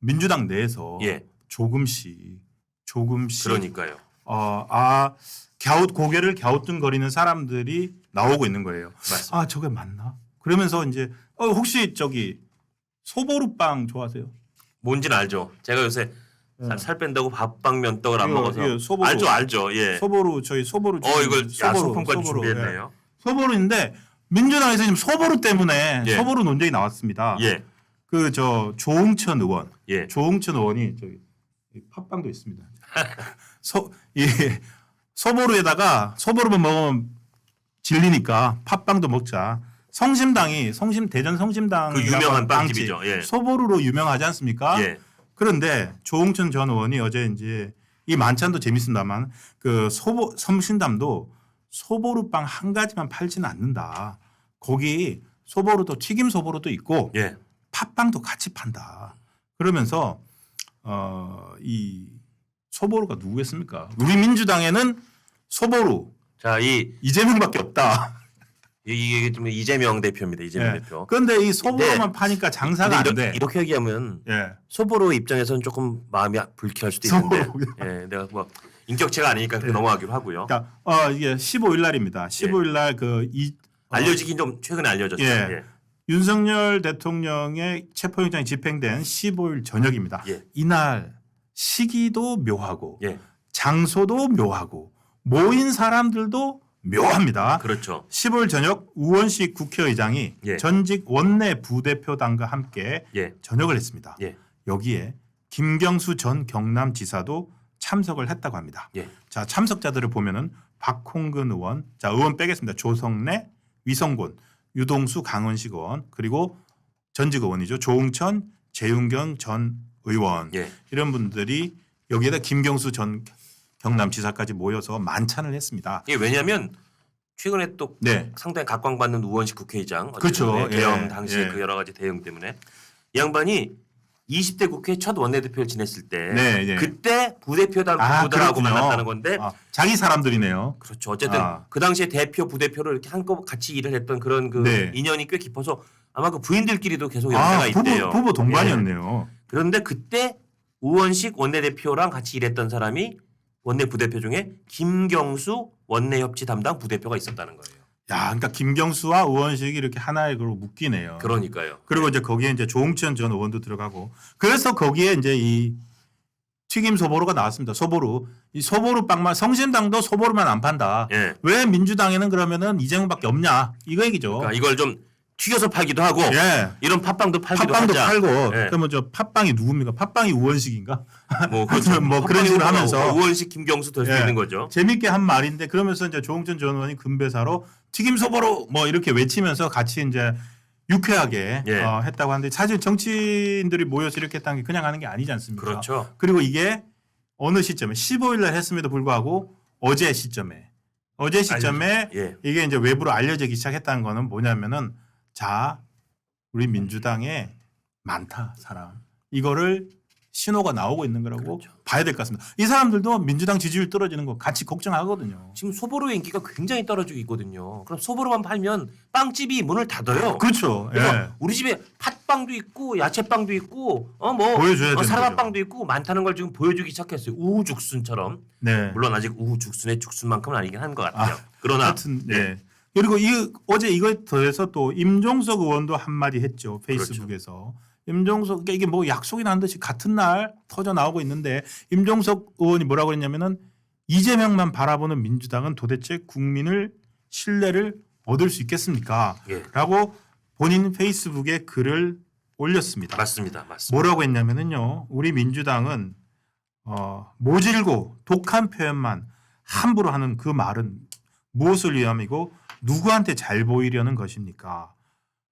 민주당 내에서 예. 조금씩 그러니까요. 고개를 갸우뚱거리는 사람들이 나오고 있는 거예요. 맞습니다. 아 저게 맞나? 그러면서 이제 혹시 저기 소보루빵 좋아하세요? 뭔지는 알죠. 제가 요새 살 뺀다고 밥빵 면떡을 안 이거, 먹어서 이거 소보루. 알죠. 예. 저희 소보루. 이걸 야소품까지 소보루, 준비했네요. 예. 소보루인데 민주당에서 지금 소보루 때문에 예. 소보루 논쟁이 나왔습니다. 예. 그 조응천 의원, 예. 조응천 의원이 저기 팥빵도 있습니다. 소보루에다가 소보루만 먹으면 질리니까 팥빵도 먹자. 대전 성심당 그 유명한 빵집이죠. 예. 소보루로 유명하지 않습니까? 예. 그런데 조응천 전 의원이 어제 이제 이 만찬도 재밌습니다만 그 성심당도 소보루빵 한 가지만 팔지는 않는다. 거기 소보루도 튀김 소보루도 있고 예. 팥빵도 같이 판다. 그러면서 이 소보루가 누구겠습니까? 우리 민주당에는 소보루 자, 이재명밖에 없다. 이게 좀 이재명 대표입니다. 이재명 예. 대표. 그런데 이 소보루만 네. 파니까 장사가 안 돼. 이렇게 얘기하면 예. 소보로 입장에서는 조금 마음이 불쾌할 수도 있는데 소보루. 예, 내가 뭐 인격체가 아니니까 넘어가기로 하고요. 그러니까 이게 15일 날입니다. 15일 날 알려지긴 좀 최근에 알려졌어요. 예. 예. 윤석열 대통령의 체포영장이 집행된 15일 저녁입니다. 예. 이날 시기도 묘하고 예. 장소도 묘하고 모인 사람들도 묘합니다. 그렇죠. 15일 저녁 우원식 국회의장이 예. 전직 원내 부대표단과 함께 예. 저녁을 했습니다. 예. 여기에 김경수 전 경남지사도 참석을 했다고 합니다. 예. 자, 참석자들을 보면은 박홍근 의원, 자, 의원 빼겠습니다. 조성래, 위성곤, 유동수, 강원식 의원, 그리고 전직 의원이죠. 조응천, 재윤경 전 의원. 예. 이런 분들이 여기에다 김경수 전 경남지사까지 모여서 만찬을 했습니다. 이게 왜냐하면 최근에 또 네. 상당히 각광받는 우원식 국회의장 그렇죠. 대형 예. 당시에 예. 그 여러 가지 대응 때문에 이 양반이 20대 국회 첫 원내대표를 지냈을 때 네, 예. 그때 부대표들하고 그렇군요. 만났다는 건데 자기 사람들이네요. 그렇죠. 어쨌든 그 당시에 대표 부대표를 이렇게 한꺼번에 같이 일을 했던 그런 그 네. 인연이 꽤 깊어서 아마 그 부인들끼리도 계속 연대가 있대요. 부부 예. 동반이었네요. 그런데 그때 우원식 원내대표랑 같이 일했던 사람이 원내 부대표 중에 김경수 원내협치 담당 부대표가 있었다는 거예요. 야, 그러니까 김경수와 우원식이 이렇게 하나의 그로 묶이네요. 그러니까요. 그리고 이제 거기에 이제 조응천 전 의원도 들어가고 그래서 거기에 이제 이 튀김 소보루가 나왔습니다. 소보루. 이 소보루 빵만 성심당도 소보루만 안 판다. 예. 왜 민주당에는 그러면은 이재명밖에 없냐? 이거 얘기죠. 그러니까 이걸 좀 튀겨서 팔기도 하고 예. 이런 팥빵도 팔기도 팥빵도 하자. 팔고 예. 그러면 저 팥빵이 누굽니까? 팥빵이 우원식인가? 뭐, 그렇죠. 뭐 그런 식으로 하면서 우원식 김경수 될 수 예. 있는 거죠. 재밌게 한 말인데 그러면서 이제 조응천 전 의원이 금배사로 튀김 소보루 뭐 이렇게 외치면서 같이 이제 유쾌하게 예. 했다고 하는데 사실 정치인들이 모여서 이렇게 했다는 게 그냥 하는 게 아니지 않습니까? 그렇죠. 그리고 이게 어느 시점에 15일 날 했음에도 불구하고 어제 시점에 예. 이게 이제 외부로 알려지기 시작했다는 거는 뭐냐면은 자 우리 민주당에 많다 사람 이거를 신호가 나오고 있는 거라고 그렇죠. 봐야 될 것 같습니다. 이 사람들도 민주당 지지율 떨어지는 거 같이 걱정하거든요. 지금 소보로의 인기가 굉장히 떨어지고 있거든요. 그럼 소보로만 팔면 빵집이 문을 닫아요. 그렇죠. 그래서 예. 우리 집에 팥빵도 있고 야채빵도 있고 보여줘야 되는 사라밥빵도 있고 많다는 걸 지금 보여주기 시작했어요. 우후죽순처럼. 네. 물론 아직 우후죽순의 죽순만큼은 아니긴 한 것 같아요. 그러나 하여튼 네. 그리고 어제 이거에 더해서 또 임종석 의원도 한마디 했죠. 페이스북에서. 임종석 그러니까 이게 뭐 약속이 난 듯이 같은 날 터져 나오고 있는데 임종석 의원이 뭐라고 했냐면은 이재명만 바라보는 민주당은 도대체 국민을 신뢰를 얻을 수 있겠습니까? 예. 라고 본인 페이스북에 글을 올렸습니다. 맞습니다. 뭐라고 했냐면은요. 우리 민주당은 모질고 독한 표현만 함부로 하는 그 말은 무엇을 위함이고 누구한테 잘 보이려는 것입니까?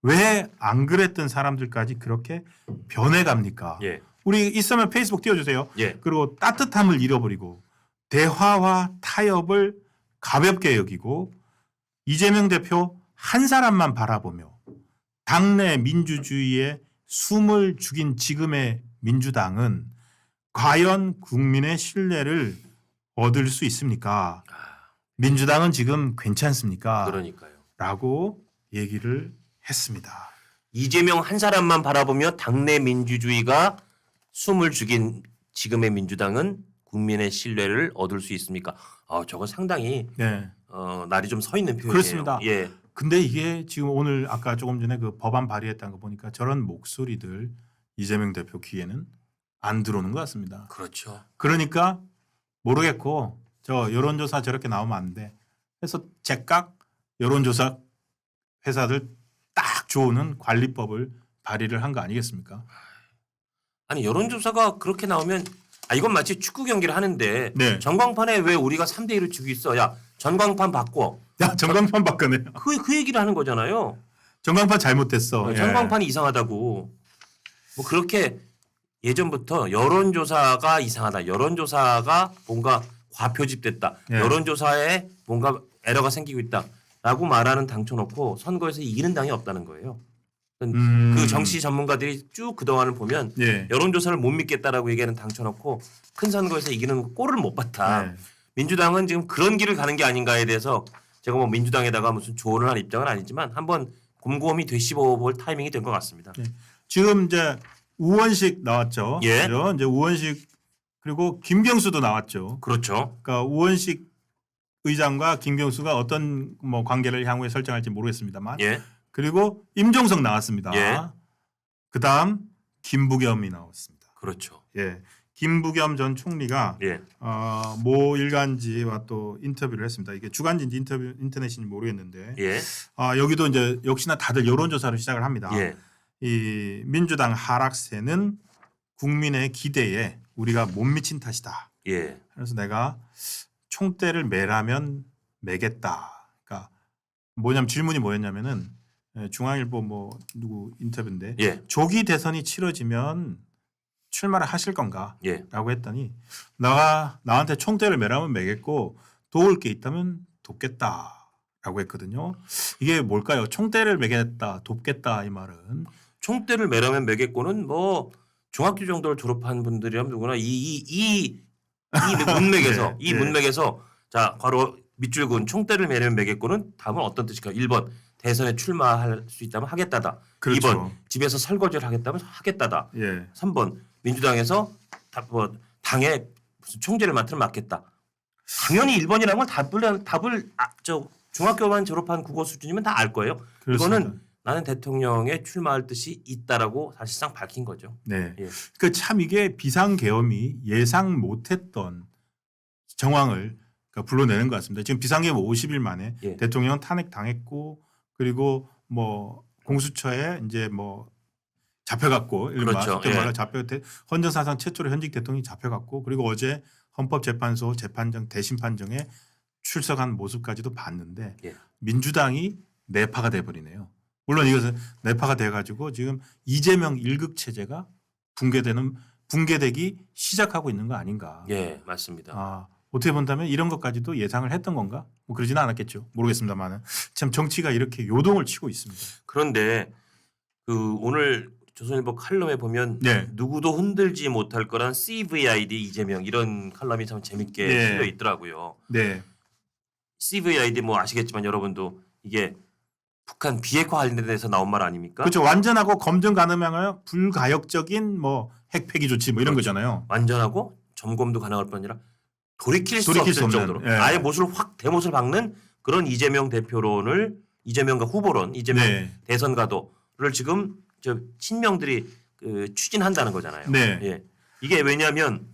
왜 안 그랬던 사람들까지 그렇게 변해갑니까? 예. 우리 있으면 페이스북 띄워주세요. 예. 그리고 따뜻함을 잃어버리고 대화와 타협을 가볍게 여기고 이재명 대표 한 사람만 바라보며 당내 민주주의에 숨을 죽인 지금의 민주당은 과연 국민의 신뢰를 얻을 수 있습니까? 민주당은 지금 괜찮습니까? 그러니까요. 라고 얘기를 했습니다. 이재명 한 사람만 바라보며 당내 민주주의가 숨을 죽인 지금의 민주당은 국민의 신뢰를 얻을 수 있습니까? 저건 상당히 네. 날이 좀 서 있는 표현이에요. 그렇습니다. 예. 근데 이게 지금 오늘 아까 조금 전에 그 법안 발의했다는 거 보니까 저런 목소리들 이재명 대표 귀에는 안 들어오는 것 같습니다. 그렇죠. 그러니까 모르겠고 저 여론조사 저렇게 나오면 안 돼. 그래서 제깍 여론조사 회사들 딱 좋은 관리법을 발의를 한 거 아니겠습니까? 아니 여론조사가 그렇게 나오면 이건 마치 축구 경기를 하는데 네. 전광판에 왜 우리가 3대 1을 지고 있어? 야 전광판 바꿔. 야 전광판 바꿔내. 그 얘기를 하는 거잖아요. 전광판 잘못됐어. 예. 전광판이 이상하다고. 뭐 그렇게 예전부터 여론조사가 이상하다. 여론조사가 뭔가 과표집됐다. 예. 여론조사에 뭔가 에러가 생기고 있다라고 말하는 당쳐놓고 선거에서 이기는 당이 없다는 거예요. 그 정치 전문가들이 쭉 그동안을 보면 예. 여론조사를 못 믿겠다라고 얘기하는 당쳐놓고 큰 선거에서 이기는 꼴을 못 봤다. 예. 민주당은 지금 그런 길을 가는 게 아닌가에 대해서 제가 뭐 민주당에다가 무슨 조언을 한 입장은 아니지만 한번 곰곰이 되씹어볼 타이밍이 된 것 같습니다. 예. 지금 이제 우원식 나왔죠. 예. 그죠? 이제 우원식 그리고 김경수도 나왔죠. 그렇죠. 그러니까 우원식 의장과 김경수가 어떤 뭐 관계를 향후에 설정할지 모르겠습니다만. 예. 그리고 임종석 나왔습니다. 예. 그다음 김부겸이 나왔습니다. 그렇죠. 예. 김부겸 전 총리가 예. 모 일간지와 또 인터뷰를 했습니다. 이게 주간지인지 인터넷인지 모르겠는데 예. 여기도 이제 역시나 다들 여론조사를 시작을 합니다. 예. 이 민주당 하락세는 국민의 기대에 우리가 못 미친 탓이다. 예. 그래서 내가 총대를 매라면 매겠다. 그러니까 뭐냐면 질문이 뭐였냐면은 중앙일보 뭐 누구 인터뷰인데 예. 조기 대선이 치러지면 출마를 하실 건가? 예. 라고 했더니 나한테 총대를 매라면 매겠고 도울 게 있다면 돕겠다. 라고 했거든요. 이게 뭘까요? 총대를 매겠다, 돕겠다 이 말은. 총대를 매라면 매겠고는 뭐 중학교 정도를 졸업한 분들이라면 누구나 이 문맥에서 네. 이 네. 문맥에서 자 바로 밑줄군 총대를 매라면 매겠고는 다음은 어떤 뜻일까? 1번 대선에 출마할 수 있다면 하겠다다. 그렇죠. 2번 집에서 설거지를 하겠다면 하겠다다. 예. 3번 민주당에서 당에 무슨 총재를 맡으면 맡겠다. 당연히 1번이라는 건 답을 중학교만 졸업한 국어 수준이면 다 알 거예요. 그렇습니다. 이거는 나는 대통령에 출마할 뜻이 있다라고 사실상 밝힌 거죠. 네. 예. 그 참 이게 비상계엄이 예상 못했던 정황을 불러내는 것 같습니다. 지금 비상계엄 50일 만에 예. 대통령은 탄핵 당했고 그리고 뭐 공수처에 이제 뭐 잡혀갔고 그렇죠. 예. 헌정사상 최초로 현직 대통령이 잡혀갔고 그리고 어제 헌법재판소 재판정 대심판정에 출석한 모습까지도 봤는데 예. 민주당이 내파가 돼버리네요. 물론 이것은 내파가 돼가지고 지금 이재명 일극 체제가 붕괴되기 시작하고 있는 거 아닌가. 예, 맞습니다. 어떻게 본다면 이런 것까지도 예상을 했던 건가? 뭐 그러지는 않았겠죠. 모르겠습니다만은 참 정치가 이렇게 요동을 치고 있습니다. 그런데 오늘 조선일보 칼럼에 보면 네. 누구도 흔들지 못할 거란 CVID 이재명 이런 칼럼이 참 재밌게 네. 실려 있더라고요. 네. CVID 뭐 아시겠지만 여러분도 이게 북한 비핵화 관련돼서 나온 말 아닙니까? 그렇죠. 완전하고 검증 가능하여 불가역적인 뭐 핵폐기 조치 뭐 이런 그렇죠. 거잖아요. 완전하고 점검도 가능할 뿐 아니라 돌이킬 수 돌이킬 없을 수 없는, 정도로 예. 아예 대못을 박는 그런 이재명 대표론을 이재명과 후보론 이재명 네. 대선 가도를 지금 친명들이 추진한다는 거잖아요. 네. 예. 이게 왜냐하면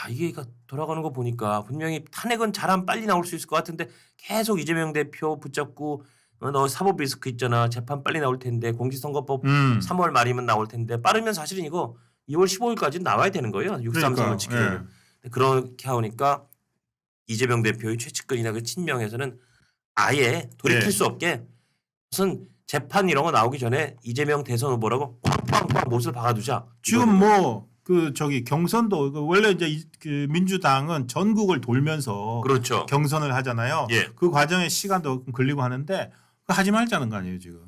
이게 돌아가는 거 보니까 분명히 탄핵은 잘하면 빨리 나올 수 있을 것 같은데 계속 이재명 대표 붙잡고 너 사법 리스크 있잖아. 재판 빨리 나올 텐데 공직선거법 3월 말이면 나올 텐데 빠르면 사실은 이거 2월 15일까지 나와야 되는 거예요. 6.3선을 지키려면. 예. 그렇게 하니까 이재명 대표의 최측근이나 그 친명에서는 아예 돌이킬 네. 수 없게 무슨 재판 이런 거 나오기 전에 이재명 대선 후보라고 꽝꽝꽝 못을 박아두자. 지금 뭐 경선도 원래 이제 그 민주당은 전국을 돌면서 그렇죠. 경선을 하잖아요. 예. 그 과정에 시간도 걸리고 하는데 그거 하지 말자는 거 아니에요 지금.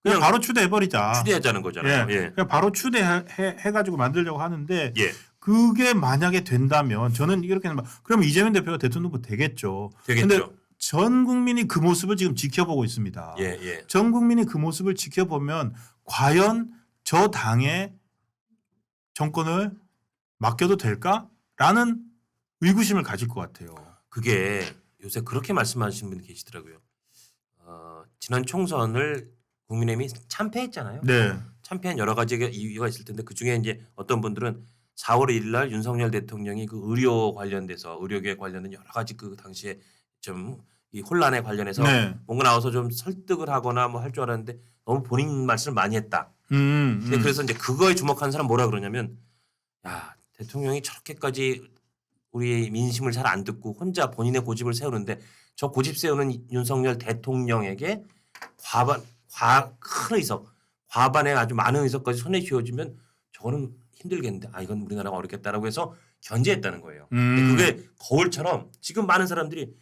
그냥 바로 추대해 버리자. 추대하자는 거잖아요. 예. 그냥 바로 추대해 가지고 만들려고 하는데 예. 그게 만약에 된다면 저는 이렇게 그러면 이재명 대표가 대통령 후보 되겠죠. 되겠죠. 근데 전 국민이 그 모습을 지금 지켜보고 있습니다. 예, 예. 전 국민이 그 모습을 지켜보면 과연 저 당의 정권을 맡겨도 될까라는 의구심을 가질 것 같아요. 그게 요새 그렇게 말씀하시는 분이 계시더라고요. 지난 총선을 국민의힘이 참패했잖아요. 네. 참패한 여러 가지 이유가 있을 텐데 그 중에 이제 어떤 분들은 4월 1일 날 윤석열 대통령이 그 의료 관련돼서 의료계 관련된 여러 가지 그 당시에 좀 이 혼란에 관련해서 네. 뭔가 나와서 좀 설득을 하거나 뭐 할 줄 알았는데 너무 본인 말씀을 많이 했다. 근데 그래서 이제 그거에 주목하는 사람 뭐라 그러냐면 야 대통령이 저렇게까지 우리 민심을 잘 안 듣고 혼자 본인의 고집을 세우는데 저 고집 세우는 윤석열 대통령에게 큰 의석, 과반의 아주 많은 의석까지 손에 쥐어주면 저거는 힘들겠는데 이건 우리나라가 어렵겠다라고 해서 견제했다는 거예요. 근데 그게 거울처럼 지금 많은 사람들이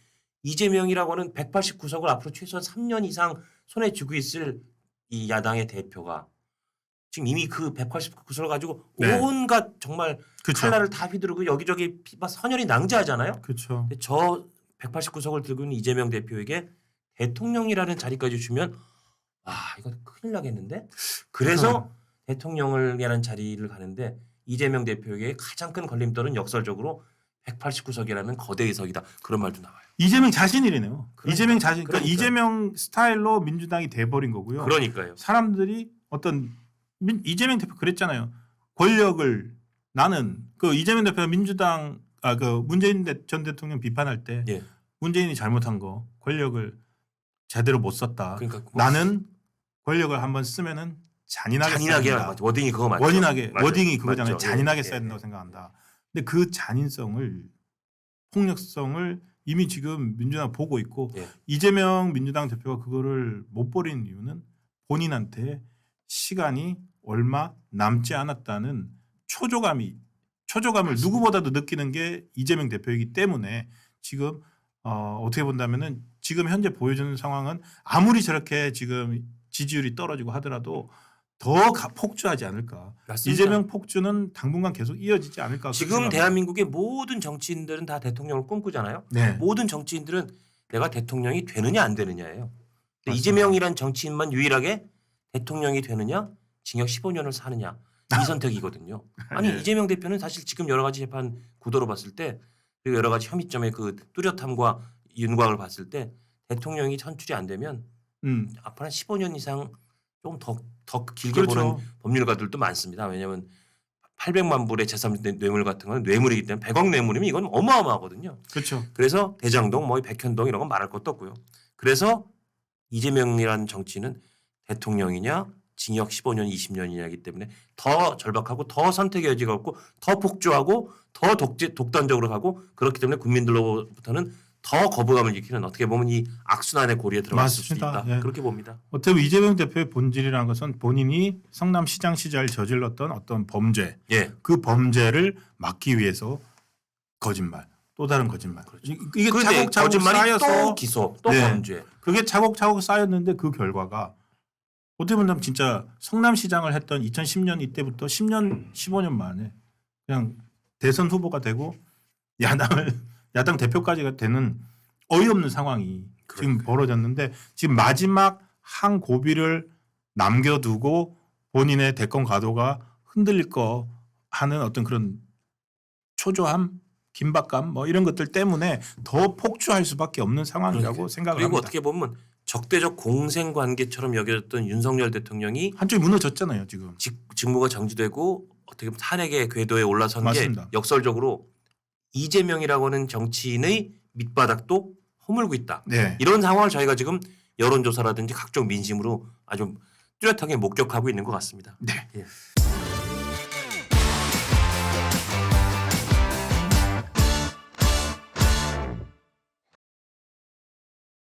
이재명이라고 하는 189석을 앞으로 최소한 3년 이상 손에 쥐고 있을 이 야당의 대표가 지금 이미 그 189석을 가지고 네. 온갖 정말 그쵸. 칼날을 다 휘두르고 여기저기 선혈이 낭자하잖아요. 그렇죠. 근데 저 189석을 들고 있는 이재명 대표에게 대통령이라는 자리까지 주면 이거 큰일 나겠는데. 그래서 대통령이라는 자리를 가는데 이재명 대표에게 가장 큰 걸림돌은 역설적으로 189석이라는 거대 의석이다. 그런 말도 나와요. 이재명 자신이래요. 이재명 자신. 그러니까 그러니까요. 이재명 스타일로 민주당이 돼버린 거고요. 그러니까요. 사람들이 어떤 이재명 대표 그랬잖아요. 권력을 나는 그 이재명 대표가 민주당 그 문재인 전 대통령 비판할 때 예. 문재인이 잘못한 거 권력을 제대로 못 썼다. 그러니까 나는 권력을 한번 쓰면은 잔인하게 써야 된다. 맞죠. 워딩이 그거 맞죠. 원인하게 맞아요. 워딩이 그거잖아요. 맞죠. 잔인하게 예. 써야 된다고 생각한다. 근데 그 잔인성을 폭력성을 이미 지금 민주당 보고 있고 예. 이재명 민주당 대표가 그거를 못 버리는 이유는 본인한테 시간이 얼마 남지 않았다는 초조감을 맞습니다. 누구보다도 느끼는 게 이재명 대표이기 때문에 지금 어떻게 본다면은 지금 현재 보여주는 상황은 아무리 저렇게 지금 지지율이 떨어지고 하더라도 더 폭주하지 않을까. 맞습니다. 이재명 폭주는 당분간 계속 이어지지 않을까. 지금 대한민국의 모든 정치인들은 다 대통령을 꿈꾸잖아요. 네. 모든 정치인들은 내가 대통령이 되느냐 안 되느냐예요. 근데 맞습니다. 이재명이란 정치인만 유일하게 대통령이 되느냐 징역 15년을 사느냐 이 선택이거든요. 아니 네. 이재명 대표는 사실 지금 여러 가지 재판 구도로 봤을 때 그리고 여러 가지 혐의점의 그 뚜렷함과 윤곽을 봤을 때 대통령이 선출이 안 되면 앞으로 한 15년 이상 좀 더 길게 그렇죠. 보는 법률가들도 많습니다. 왜냐하면 800만 불의 재산 뇌물 같은 건 뇌물이기 때문에 100억 뇌물이면 이건 어마어마하거든요. 그렇죠. 그래서 대장동, 백현동 이런 건 말할 것도 없고요. 그래서 이재명이라는 정치는 대통령이냐 징역 15년, 20년이냐이기 때문에 더 절박하고 더 선택의 여지가 없고 더 폭주하고 더 독단적으로 가고 그렇기 때문에 국민들로부터는 더 거부감을 일으키는 어떻게 보면 이 악순환의 고리에 들어갔을 수도 맞습니다. 있다. 예. 그렇게 봅니다. 어떻게 보면 이재명 대표의 본질이라는 것은 본인이 성남시장 시절 저질렀던 어떤 범죄 예. 그 범죄를 막기 위해서 거짓말 또 다른 거짓말 그렇죠. 이게 그런데 차곡차곡 거짓말이 쌓여서 또 기소 또 네. 범죄. 그게 차곡차곡 쌓였는데 그 결과가 어떻게 보면 진짜 성남시장을 했던 2010년 이때부터 10년 15년 만에 그냥 대선 후보가 되고 야당 대표까지가 되는 어이없는 상황이 지금 벌어졌는데 지금 마지막 한 고비를 남겨두고 본인의 대권 가도가 흔들릴 거 하는 어떤 그런 초조함, 긴박감 뭐 이런 것들 때문에 더 폭주할 수밖에 없는 상황이라고 그러니까요. 생각을 그리고 합니다. 어떻게 보면 적대적 공생 관계처럼 여겨졌던 윤석열 대통령이 한쪽이 무너졌잖아요 지금. 직무가 정지되고 어떻게 보면 탄핵의 궤도에 올라선 맞습니다. 게 역설적으로 이재명이라고 하는 정치인의 밑바닥도 허물고 있다. 네. 이런 상황을 저희가 지금 여론조사라든지 각종 민심으로 아주 뚜렷하게 목격하고 있는 것 같습니다. 네. 예.